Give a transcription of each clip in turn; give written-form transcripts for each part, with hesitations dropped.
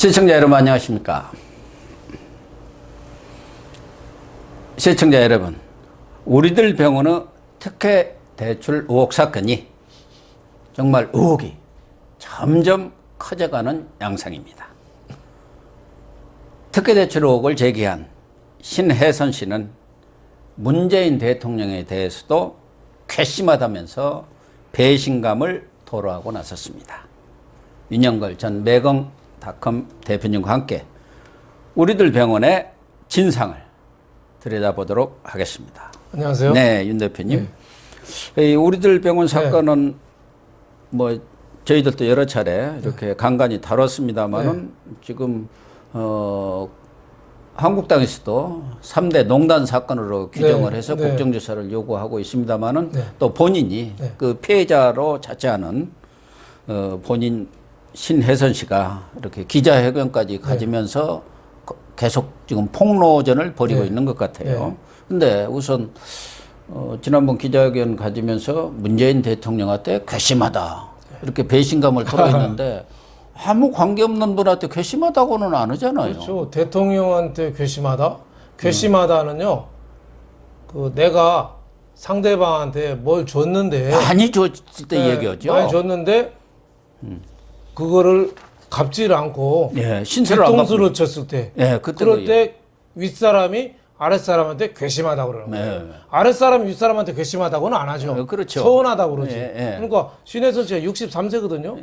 시청자 여러분 안녕하십니까? 시청자 여러분, 우리들 병원의 특혜 대출 의혹 사건이 정말 의혹이 점점 커져가는 양상입니다. 특혜 대출 의혹을 제기한 신혜선 씨는 문재인 대통령에 대해서도 괘씸하다면서 배신감을 토로하고 나섰습니다. 윤영걸 전 매경닷컴 대표님과 함께 우리들 병원의 진상을 들여다보도록 하겠습니다. 안녕하세요. 네, 윤 대표님. 네. 우리들 병원 사건은 뭐 저희들도 여러 차례 이렇게 간간히 다뤘습니다만은 지금 한국당에서도 3대 농단 사건으로 규정을 해서 국정조사를 요구하고 있습니다만은 또 본인이 그 피해자로 자처하는 본인 신혜선 씨가 이렇게 기자회견까지 가지면서 계속 지금 폭로전을 벌이고 있는 것 같아요. 근데 우선 지난번 기자회견 가지면서 문재인 대통령한테 괘씸하다 이렇게 배신감을 토로했는데 아무 관계없는 분한테 괘씸하다고는 안 하잖아요. 그렇죠. 대통령한테 괘씸하다? 괘씸하다는요, 내가 상대방한테 뭘 줬는데. 많이 줬을 때 얘기하죠. 많이 줬는데, 그거를 갚지를 않고. 신세를 안 뒤통수를 쳤을 때. 그럴 때 윗사람이 아랫사람한테 괘씸하다고 그러는 거예요. 아랫사람이 윗사람한테 괘씸하다고는 안 하죠. 그렇죠. 서운하다고 그러지. 그러니까 신혜선 씨가 63세거든요.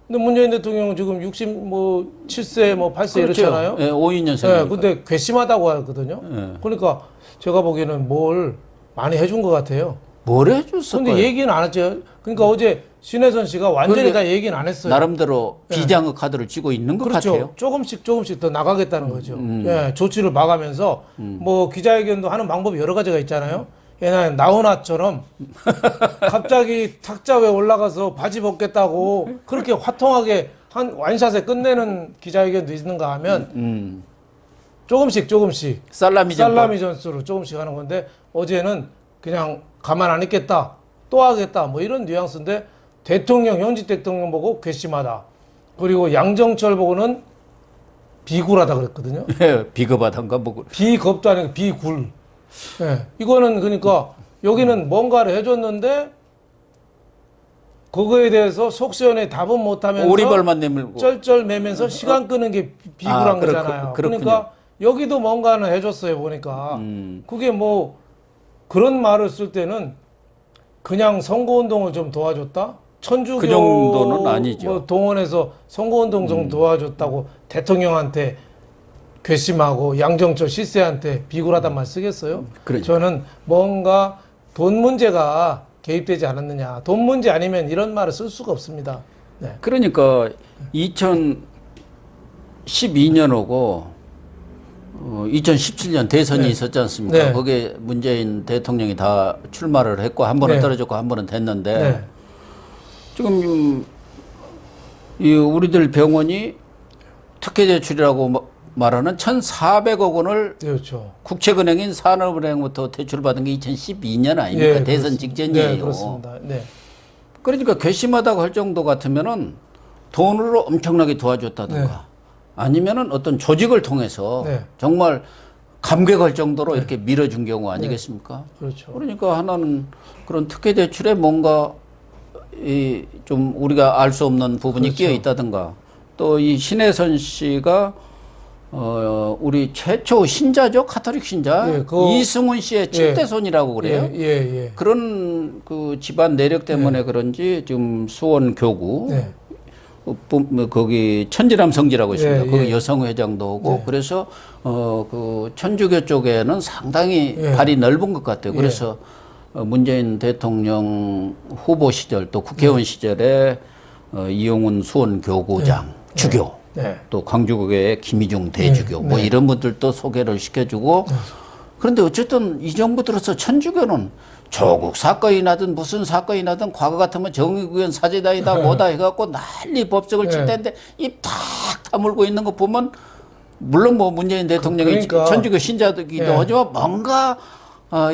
근데 문재인 대통령은 지금 67세, 8세 그렇죠. 이렇잖아요. 52년생. 근데 괘씸하다고 하거든요. 그러니까 제가 보기에는 뭘 많이 해준 것 같아요. 뭘 해줬을까요? 근데 얘기는 안 했죠. 그러니까 어제 신혜선 씨가 완전히 다 얘기는 안 했어요. 나름대로 비장의 카드를 쥐고 있는 것 같아요. 조금씩 더 나가겠다는 거죠. 조치를 봐가면서 뭐 기자회견도 하는 방법이 여러 가지가 있잖아요. 옛날에 나훈아처럼 갑자기 탁자위에 올라가서 바지 벗겠다고 그렇게 화통하게 한 완샷에 끝내는 기자회견도 있는가 하면 조금씩 살라미 전술로 조금씩 하는 건데 어제는 그냥 가만 안 있겠다, 또 하겠다 뭐 이런 뉘앙스인데 현직 대통령 보고 괘씸하다. 그리고 양정철 보고는 비굴하다 그랬거든요. 비겁하던가 뭐. 비겁도 아니고 비굴. 이거는 그러니까 여기는 뭔가를 해줬는데 그거에 대해서 속 시원해 답은 못하면서 오리발만 내밀고 쩔쩔매면서 시간 끄는 게 비굴한 거잖아요. 그러니까 여기도 뭔가는 해줬어요 보니까. 그게 뭐 그런 말을 쓸 때는 그냥 선거운동을 좀 도와줬다? 천주교 그 정도는 아니죠. 뭐 동원해서 선거운동 좀 도와줬다고 대통령한테 괘씸하고 양정철 시세한테 비굴하단 말 쓰겠어요? 저는 뭔가 돈 문제가 개입되지 않았느냐. 돈 문제 아니면 이런 말을 쓸 수가 없습니다. 그러니까 2012년하고 2017년 대선이 있었지 않습니까? 거기에 문재인 대통령이 다 출마를 했고 한 번은 떨어졌고 한 번은 됐는데 지금 이 우리들 병원이 특혜 대출이라고 말하는 1,400억 원을 국책은행인 산업은행부터 대출받은 게 2012년 아닙니까? 대선 직전이에요. 그렇습니다. 그러니까 괘씸하다고 할 정도 같으면은 돈으로 엄청나게 도와줬다든가 아니면은 어떤 조직을 통해서 정말 감격할 정도로 이렇게 밀어준 경우 아니겠습니까? 그러니까 하나는 그런 특혜 대출에 뭔가 좀 우리가 알 수 없는 부분이 끼어 있다든가 또 이 신혜선 씨가 우리 최초 신자죠. 카톨릭 신자. 이승훈 씨의 7대 손이라고 그래요. 그런 그 집안 내력 때문에 그런지 지금 수원 교구 거기 천지람 성지라고 있습니다. 거기 여성회장도 오고 그래서 그 천주교 쪽에는 상당히 발이 넓은 것 같아요. 그래서 문재인 대통령 후보 시절 또 국회의원 시절에 이용훈 수원 교구장 주교 또 광주교회 김희중 대주교 뭐 이런 분들도 소개를 시켜주고 그런데 어쨌든 이 정부 들어서 천주교는 조국 사건이 나든 무슨 사건이 나든 과거 같으면 정의구현 사제단이다 뭐다 해갖고 난리 법석을 칠 텐데 입 탁 다물고 있는 거 보면 물론 뭐 문재인 대통령이 천주교 신자이기도 하지만 뭔가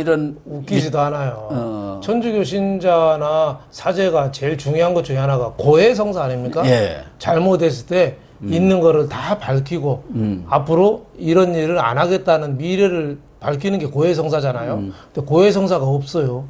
이런 웃기지도 않아요. 천주교 신자나 사제가 제일 중요한 것 중에 하나가 고해성사 아닙니까? 잘못했을 때 있는 거를 다 밝히고 앞으로 이런 일을 안 하겠다는 미래를 밝히는 게 고해성사잖아요. 근데 고해성사가 없어요.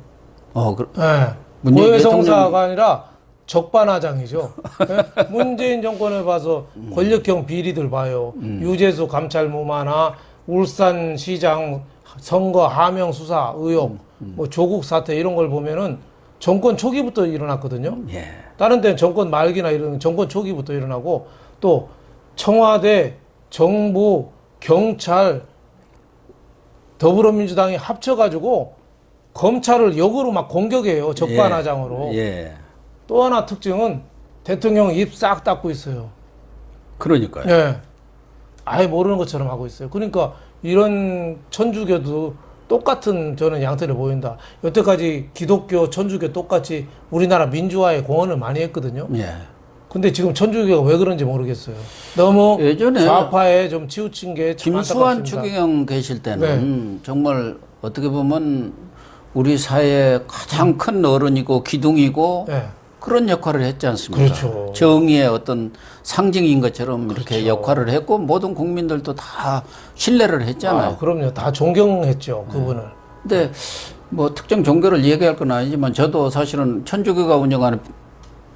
예. 고해성사가 아니라 적반하장이죠. 예? 문재인 정권을 봐서 권력형 비리들 봐요. 유재수 감찰무마나 울산시장 선거 하명 수사 의혹, 뭐 조국 사태 이런 걸 보면은 정권 초기부터 일어났거든요. 예. 다른 데는 정권 말기나 이런 정권 초기부터 일어나고 또 청와대, 정부, 경찰, 더불어민주당이 합쳐가지고 검찰을 역으로 막 공격해요. 적반하장으로. 예. 또 하나 특징은 대통령 입 싹 닫고 있어요. 그러니까요. 예. 아예 모르는 것처럼 하고 있어요. 그러니까 이런 천주교도 똑같은 저는 양태를 보인다. 여태까지 기독교, 천주교 똑같이 우리나라 민주화에 공헌을 많이 했거든요. 예. 근데 지금 천주교가 왜 그런지 모르겠어요. 너무 예전에 좌파에 좀 치우친 게 참 김수환 안타깝습니다. 추기경 계실 때는 정말 어떻게 보면 우리 사회의 가장 큰 어른이고 기둥이고 네. 그런 역할을 했지 않습니까? 그렇죠. 정의의 어떤 상징인 것처럼 이렇게 역할을 했고 모든 국민들도 다 신뢰를 했잖아요. 아, 그럼요. 다 존경했죠. 그분을. 근데 뭐 특정 종교를 얘기할 건 아니지만 저도 사실은 천주교가 운영하는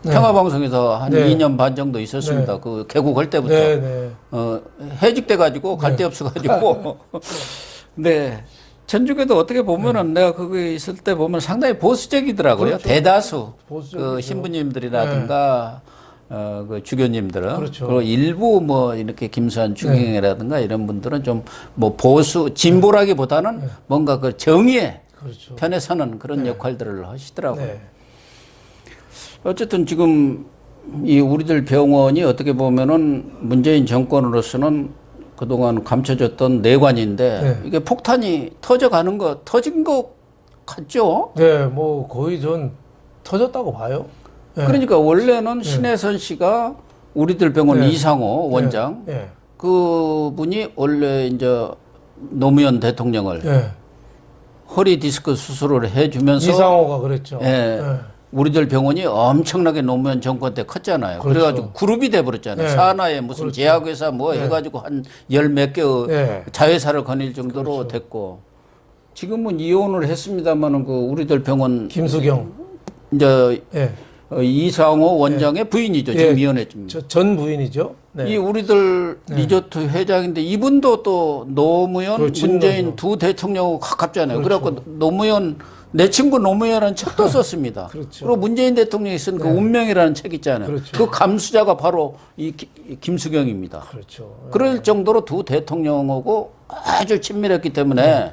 평화방송에서 한 네. 2년 반 정도 있었습니다. 그 개국할 때부터. 네, 네. 해직돼 가지고 갈 데 없어 가지고. 근데 천주교도 어떻게 보면은 내가 거기 있을 때 보면 상당히 보수적이더라고요. 그렇죠. 대다수 보수적이죠. 그 신부님들이라든가 그 주교님들은 그렇죠. 그리고 일부 뭐 이렇게 김수환 추기경이라든가 이런 분들은 좀 뭐 보수 진보라기보다는 뭔가 그 정의의 그렇죠. 편에 서는 그런 역할들을 하시더라고요. 네. 어쨌든 지금 이 우리들 병원이 어떻게 보면은 문재인 정권으로서는 그동안 감춰졌던 내관인데 이게 폭탄이 터진 것 같죠? 네, 뭐 거의 전 터졌다고 봐요. 네. 그러니까 원래는 신혜선 씨가 우리들 병원 이상호 원장 네. 그분이 원래 이제 노무현 대통령을 네. 허리 디스크 수술을 해주면서 이상호가 그랬죠. 예, 네. 우리들 병원이 엄청나게 노무현 정권 때 컸잖아요. 그렇죠. 그래가지고 그룹이 돼버렸잖아요. 네. 산하에 무슨 그렇죠. 제약회사 뭐 해가지고 한 열 몇 개 네. 자회사를 거닐 정도로 됐고 지금은 이혼을 했습니다만은 그 우리들 병원 김수경. 이제 네. 이상호 원장의 부인이죠. 지금 예. 이혼했습니다. 전 부인이죠. 네. 이 우리들 리조트 회장인데 이분도 또 노무현, 그렇죠. 문재인 두 대통령하고 가깝잖아요. 그렇죠. 그래갖고 노무현 내 친구 노무현이라는 책도 썼습니다. 그렇죠. 그리고 문재인 대통령이 쓴 그 운명이라는 책 있잖아요. 그렇죠. 그 감수자가 바로 이 김수경입니다. 그렇죠. 그럴 정도로 두 대통령하고 아주 친밀했기 때문에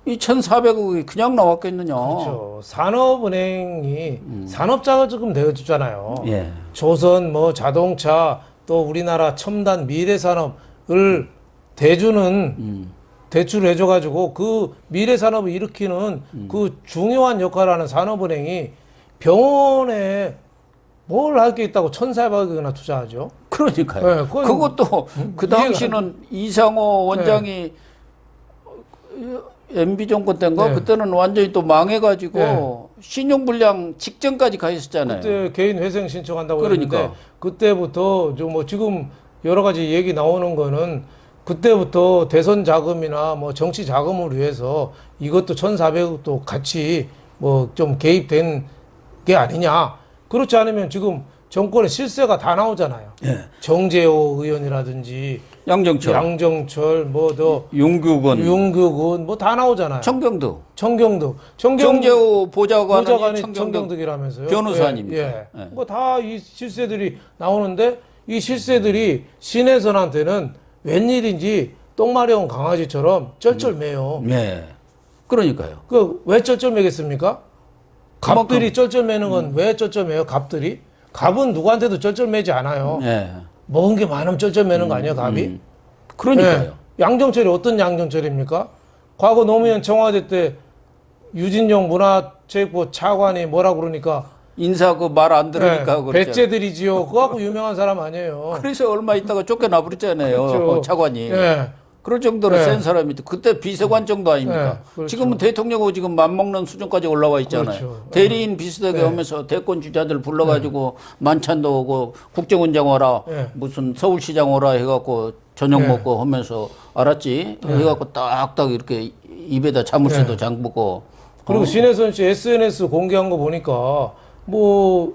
이 1,400억이 그냥 나왔겠느냐. 그렇죠. 산업은행이 산업자금 되어주잖아요. 예. 조선, 뭐 자동차, 또 우리나라 첨단 미래산업을 대주는 대출을 해줘가지고 그 미래산업을 일으키는 그 중요한 역할을 하는 산업은행이 병원에 뭘 할 게 있다고 1,400억이나 투자하죠. 그러니까요. 네, 그건 그것도 그 당시는 이상호 원장이 MB 정권 때인가 네. 그때는 완전히 또 망해가지고 네. 신용불량 직전까지 가 있었잖아요. 그때 개인 회생 신청한다고 그러니까. 했는데 그때부터 좀 뭐 지금 여러 가지 얘기 나오는 거는 그때부터 대선 자금이나 뭐 정치 자금을 위해서 이것도 1,400억도 같이 뭐 좀 개입된 게 아니냐. 그렇지 않으면 지금 정권의 실세가 다 나오잖아요. 예. 정재호 의원이라든지 양정철 뭐 더 윤규근 뭐 다 나오잖아요. 청경도 정재호 보좌관이 청경득이라면서요. 변호사 아닙니까? 예. 뭐 다 이 실세들이 나오는데 이 실세들이 신혜선한테는 웬일인지 똥마려운 강아지처럼 쩔쩔매요. 네. 그러니까요. 그 왜 쩔쩔매겠습니까? 갑들이 쩔쩔매는 건 왜 쩔쩔매요? 갑들이? 갑은 누구한테도 쩔쩔매지 않아요. 네. 먹은 게 많으면 쩔쩔매는 거 아니에요, 갑이? 그러니까요. 네. 양정철이 어떤 양정철입니까? 과거 노무현 청와대 때 유진용 문화체육부 차관이 뭐라 그러니까 인사 그 말 안 들으니까 그랬죠. 배째들이지요. 그거 갖고 유명한 사람 아니에요. 그래서 얼마 있다가 쫓겨나 버렸잖아요. 그렇죠. 차관이. 예. 그럴 정도로 네. 센 사람이 그때 비서관 정도 아닙니까? 네, 그렇죠. 지금은 대통령하고 지금 맞먹는 수준까지 올라와 있잖아요. 그렇죠. 대리인 비슷하게 네. 하면서 대권 주자들 불러가지고 만찬도 오고 국정원장 오라, 네. 무슨 서울시장 오라 해갖고 저녁 네. 먹고 하면서 알았지? 해갖고 딱딱 이렇게 입에다 자물쇠도 네. 잠그고. 그리고 신혜선 씨 SNS 공개한 거 보니까 뭐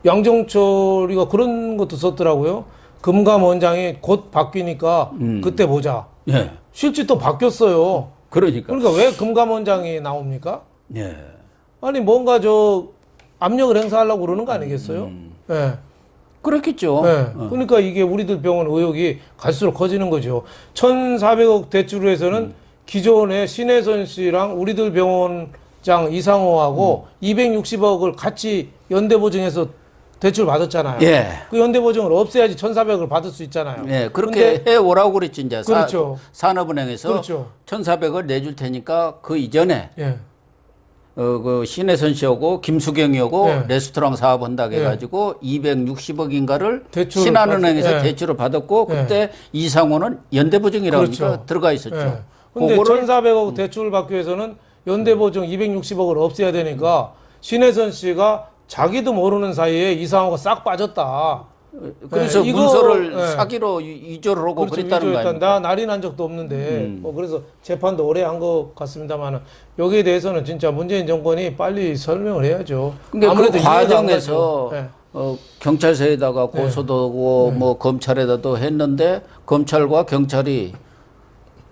양정철이가 그런 것도 썼더라고요. 금감 원장이 곧 바뀌니까 그때 보자. 예. 실제 또 바뀌었어요. 그러니까. 그러니까 왜 금감 원장이 나옵니까? 예. 아니 뭔가 저 압력을 행사하려고 그러는 거 아니겠어요? 예. 그렇겠죠. 네. 그러니까 이게 우리들 병원 의혹이 갈수록 커지는 거죠. 1,400억 대출을 해서는 기존에 신혜선 씨랑 우리들 병원장 이상호하고 260억을 같이 연대보증해서 대출 받았잖아요. 예. 그 연대보증을 없애야지 1,400억을 받을 수 있잖아요. 예, 그렇게 해 오라고 그랬지, 이제. 그렇죠. 산업은행에서 그렇죠. 1,400을 내줄 테니까 그 이전에 예. 그 신혜선 씨하고 김수경이하고 네. 레스토랑 사업한다 해가지고 260억인가를 대출을 신한은행에서 네. 대출을 받았고 네. 그때 이상호는 연대보증이라고 그렇죠. 하니까 들어가 있었죠. 예. 근데 그거를 1,400억 대출을 받기 위해서는 연대보증 260억을 없애야 되니까 신혜선 씨가 자기도 모르는 사이에 이상호가 싹 빠졌다. 그래서 예, 이거, 문서를 예. 사기로 위조를 하고 그렇죠. 그랬다는 거 위조했다. 아닙니까? 나 날이 난 적도 없는데 뭐 그래서 재판도 오래 한 것 같습니다만은 여기에 대해서는 진짜 문재인 정권이 빨리 설명을 해야죠. 근데 그 아무래도 이해가 안 과정에서 가죠. 예. 경찰서에다가 고소도 하고 뭐 검찰에다도 했는데 검찰과 경찰이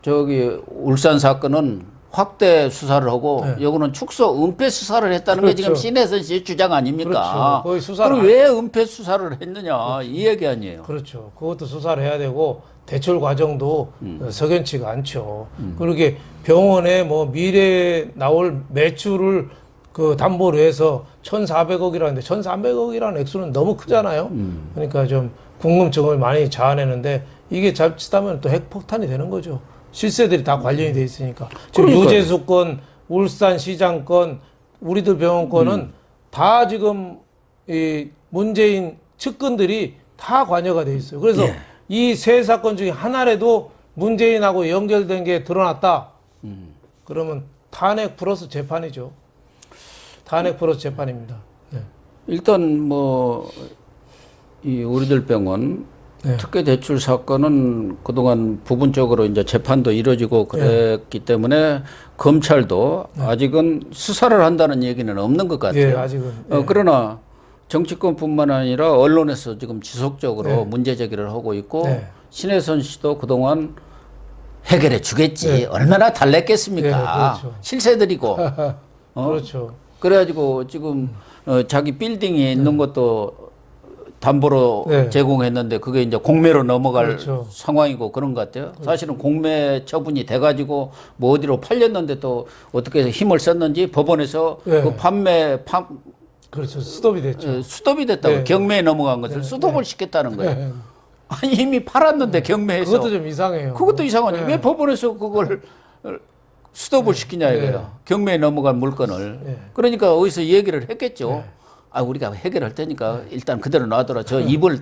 저기 울산 사건은 확대 수사를 하고 여기는 축소 은폐 수사를 했다는 게 지금 그렇죠. 신혜선 씨의 주장 아닙니까? 그렇죠. 거의 수사를 그럼 왜 은폐 수사를 했느냐 이 얘기 아니에요. 그렇죠. 그것도 수사를 해야 되고 대출 과정도 석연치가 않죠. 그렇게 병원에 뭐 미래에 나올 매출을 그 담보로 해서 1,400억이라는데 1,300억이라는 액수는 너무 크잖아요. 그러니까 좀 궁금증을 많이 자아내는데 이게 자칫하면 또 핵폭탄이 되는 거죠. 실세들이 다 관련이 돼 있으니까. 지금 그러니까요. 유재수 건, 울산 시장 건, 우리들 병원 건은 다 지금 이 문재인 측근들이 다 관여가 돼 있어요. 그래서 이 세 사건 중에 하나라도 문재인하고 연결된 게 드러났다. 그러면 탄핵 플러스 재판이죠. 탄핵 플러스 재판입니다. 네. 일단 뭐 이 우리들 병원 특혜 대출 사건은 그동안 부분적으로 이제 재판도 이루어지고 그랬기 때문에 검찰도 아직은 수사를 한다는 얘기는 없는 것 같아요. 예, 아직은. 그러나 정치권뿐만 아니라 언론에서 지금 지속적으로 문제 제기를 하고 있고 신혜선 씨도 그동안 해결해 주겠지. 얼마나 달랬겠습니까? 그렇죠. 실세들이고. 그렇죠. 그래가지고 지금 자기 빌딩이 있는 것도 담보로 제공했는데 그게 이제 공매로 넘어갈 그렇죠. 상황이고 그런 것 같아요. 사실은 공매 처분이 돼가지고 뭐 어디로 팔렸는데 또 어떻게 해서 힘을 썼는지 법원에서 그 그렇죠. 스톱이 됐죠. 수톱이 됐다고 경매에 넘어간 것을 수톱을 시켰다는 거예요. 아니 이미 팔았는데 경매에서 그것도 좀 이상해요. 그것도 이상하네. 왜 법원에서 그걸 스톱을 시키냐 이거예요. 경매에 넘어간 물건을. 그러니까 어디서 얘기를 했겠죠. 아, 우리가 해결할 테니까 일단 그대로 놔둬라. 저 입을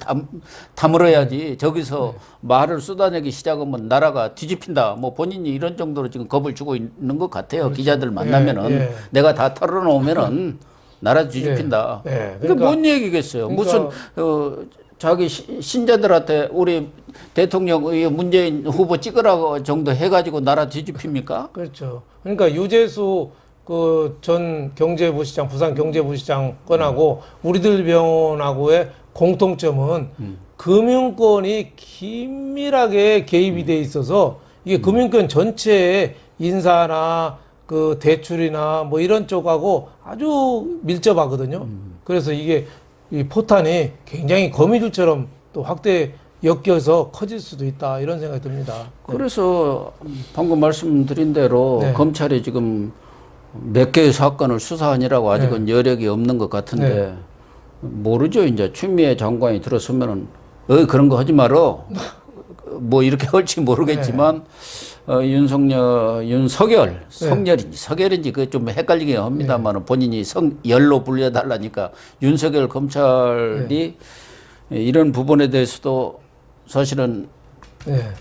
다물어야지. 저기서 말을 쏟아내기 시작하면 나라가 뒤집힌다. 뭐 본인이 이런 정도로 지금 겁을 주고 있는 것 같아요. 그렇죠. 기자들 만나면은 내가 다 털어놓으면은 나라 뒤집힌다. 그러니까 뭔 얘기겠어요. 무슨 자기 신자들한테 우리 대통령 문재인 후보 찍으라고 정도 해가지고 나라 뒤집힙니까? 그렇죠. 그러니까 유재수 그 전 경제부시장, 부산 경제부시장 건하고 우리들 병원하고의 공통점은 금융권이 긴밀하게 개입이 돼 있어서 이게 금융권 전체에 인사나 그 대출이나 뭐 이런 쪽하고 아주 밀접하거든요. 그래서 이게 이 포탄이 굉장히 거미줄처럼 또 확대 엮여서 커질 수도 있다 이런 생각이 듭니다. 그래서 방금 말씀드린 대로 검찰이 지금 몇 개의 사건을 수사하느라고 아직은 여력이 없는 것 같은데 모르죠. 이제 추미애 장관이 들었으면은 그런 거 하지 말어. 뭐 이렇게 할지 모르겠지만 윤석열, 성열인지 서결인지 그 좀 헷갈리게 합니다만 본인이 성열로 불려달라니까 윤석열 검찰이 이런 부분에 대해서도 사실은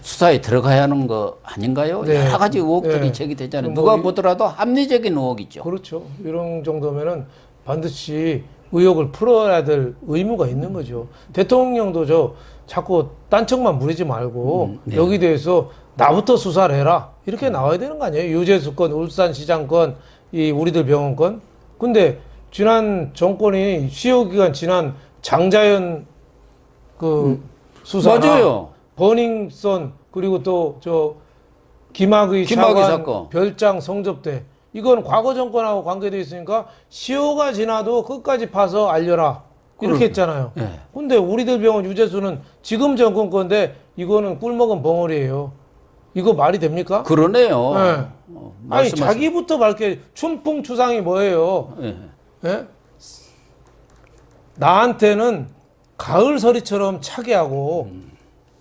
수사에 들어가야 하는 거 아닌가요? 네. 여러 가지 의혹들이 네. 제기되잖아요. 뭐 누가 보더라도 합리적인 의혹이죠. 그렇죠. 이런 정도면은 반드시 의혹을 풀어야 될 의무가 있는 거죠. 대통령도 자꾸 딴청만 부리지 말고 네. 여기 대해서 나부터 수사를 해라. 이렇게 나와야 되는 거 아니에요? 유재수 건, 울산시장 건, 이 우리들 병원 건. 근데 지난 정권이 시효기간 지난 장자연 그 수사나 맞아요. 버닝썬 그리고 또 김학의 사건. 별장 성접대 이건 과거 정권하고 관계돼 있으니까 시효가 지나도 끝까지 파서 알려라 이렇게 했잖아요. 네. 근데 우리들 병원 유재수는 지금 정권 건데 이거는 꿀먹은 벙어리예요. 이거 말이 됩니까? 그러네요. 네. 아니 말씀하신- 자기부터 밝게 춘풍추상이 뭐예요? 예. 예? 나한테는 가을서리처럼 차게 하고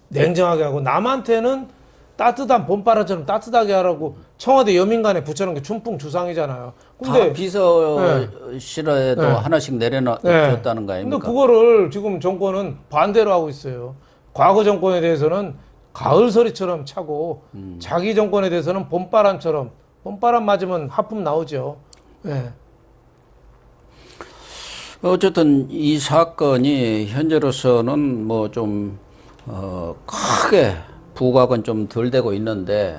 냉정하게 하고 남한테는 따뜻한 봄바람처럼 따뜻하게 하라고 청와대 여민간에 붙여놓은 게 춘풍추상이잖아요. 다 근데 비서실에도 네. 하나씩 내려놨다는 거 근데 아닙니까? 그거를 지금 정권은 반대로 하고 있어요. 과거 정권에 대해서는 가을서리처럼 차고 자기 정권에 대해서는 봄바람처럼 봄바람 맞으면 하품 나오죠. 예. 어쨌든 이 사건이 현재로서는 뭐 좀 크게 부각은 좀 덜 되고 있는데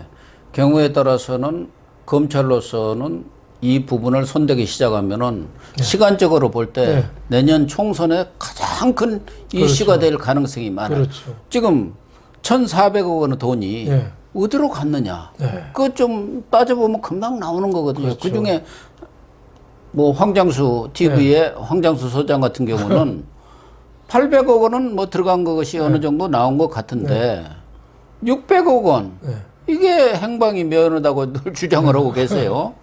경우에 따라서는 검찰로서는 이 부분을 손대기 시작하면은 시간적으로 볼 때 네. 내년 총선에 가장 큰 이슈가 될 가능성이 많아요. 그렇죠. 지금 1,400억 원의 돈이 네. 어디로 갔느냐? 네. 그거 좀 따져보면 금방 나오는 거거든요. 그렇죠. 그중에 뭐 황장수 TV의 황장수 소장 같은 경우는 800억 원은 뭐 들어간 것이 어느 정도 나온 것 같은데 600억 원 이게 행방이 면하다고 늘 주장을 하고 계세요.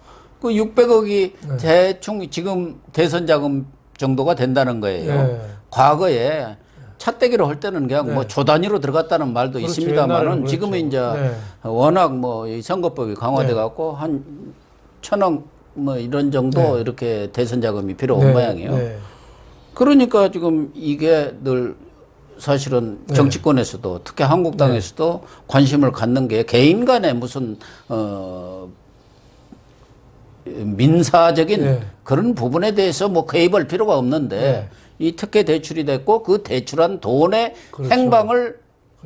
그 600억이 대충 지금 대선 자금 정도가 된다는 거예요. 네. 과거에 차떼기로 할 때는 그냥 뭐 조 단위로 들어갔다는 말도 그렇죠. 있습니다만은 옛날에는 지금은 그렇죠. 이제 워낙 뭐 이 선거법이 강화돼 갖고 한 1,000억 뭐 이런 정도 이렇게 대선 자금이 필요한 모양이에요. 네. 그러니까 지금 이게 늘 사실은 정치권에서도 특히 한국당에서도 관심을 갖는 게 개인 간의 무슨 민사적인 그런 부분에 대해서 뭐 개입할 필요가 없는데 이 특혜 대출이 됐고 그 대출한 돈의 그렇죠. 행방을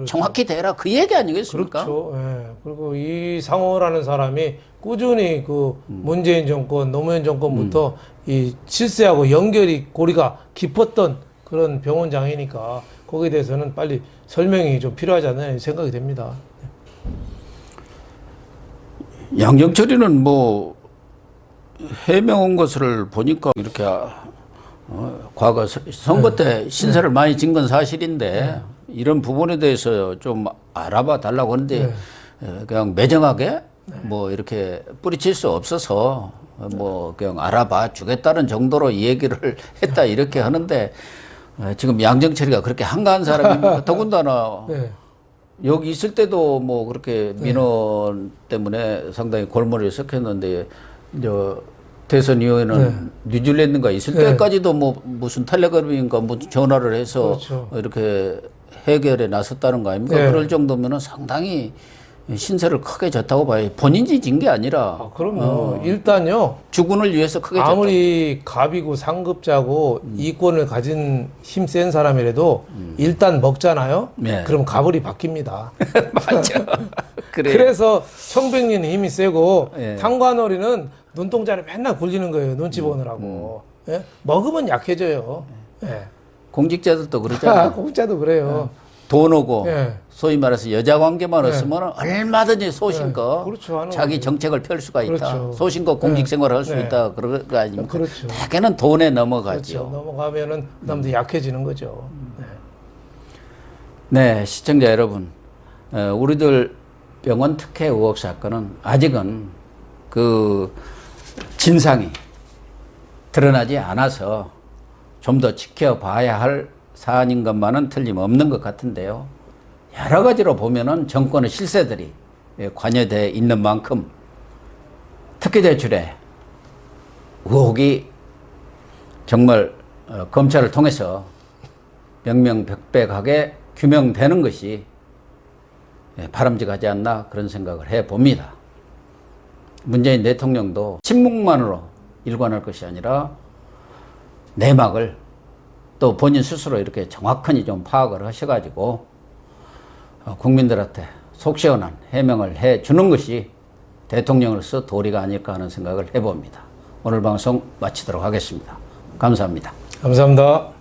정확히 대라 그 얘기 아니겠습니까? 그렇죠. 예. 그리고 이 상호라는 사람이 꾸준히 그 문재인 정권, 노무현 정권부터 이 실세하고 연결이 고리가 깊었던 그런 병원장이니까 거기에 대해서는 빨리 설명이 좀 필요하지 않나 생각이 됩니다. 양정철이는 뭐 해명한 것을 보니까 이렇게 과거 선거 때 신세를 많이 진 건 사실인데 이런 부분에 대해서 좀 알아봐 달라고 하는데 그냥 매정하게 뭐 이렇게 뿌리칠 수 없어서 뭐 그냥 알아봐 주겠다는 정도로 이 얘기를 했다 이렇게 하는데 지금 양정철이가 그렇게 한가한 사람입니까? 더군다나 여기 있을 때도 뭐 그렇게 민원 때문에 상당히 골머리를 썩혔는데 저 대선 이후에는 뉴질랜드가 있을 때까지도 뭐 무슨 텔레그램인가 무슨 전화를 해서 그렇죠. 이렇게 해결에 나섰다는 거 아닙니까? 그럴 정도면은 상당히 신세를 크게 졌다고 봐요. 본인이 진 게 아니라. 그럼요. 일단요. 주군을 위해서 크게 졌다. 아무리 갑이고 상급자고 이권을 가진 힘센 사람이라도 일단 먹잖아요. 네. 그럼 가불이 바뀝니다. 맞죠. 그래. 그래서 청백리는 힘이 세고 예. 탄관오리는 눈동자를 맨날 굴리는 거예요. 눈치 보느라고. 예? 먹으면 약해져요. 예. 공직자들도 그러잖아요. 공짜도 그래요. 돈 오고 예. 소위 말해서 여자 관계만 없으면 얼마든지 소신껏 그렇죠. 하는 자기 거죠. 정책을 펼 수가 있다. 그렇죠. 소신껏 공직 생활을 할 수 네. 있다. 그런 거 아닙니까? 그렇죠. 대개는 돈에 넘어가죠. 그렇죠. 넘어가면은 그다음부터 약해지는 거죠. 네. 네, 시청자 여러분, 우리들 병원 특혜 의혹 사건은 아직은 그 진상이 드러나지 않아서 좀 더 지켜봐야 할 사안인 것만은 틀림없는 것 같은데요. 여러 가지로 보면은 정권의 실세들이 관여되어 있는 만큼 특혜 대출에 의혹이 정말 검찰을 통해서 명명백백하게 규명되는 것이 바람직하지 않나 그런 생각을 해봅니다. 문재인 대통령도 침묵만으로 일관할 것이 아니라 내막을 또 본인 스스로 이렇게 정확하게 좀 파악을 하셔가지고 국민들한테 속 시원한 해명을 해주는 것이 대통령으로서 도리가 아닐까 하는 생각을 해봅니다. 오늘 방송 마치도록 하겠습니다. 감사합니다. 감사합니다.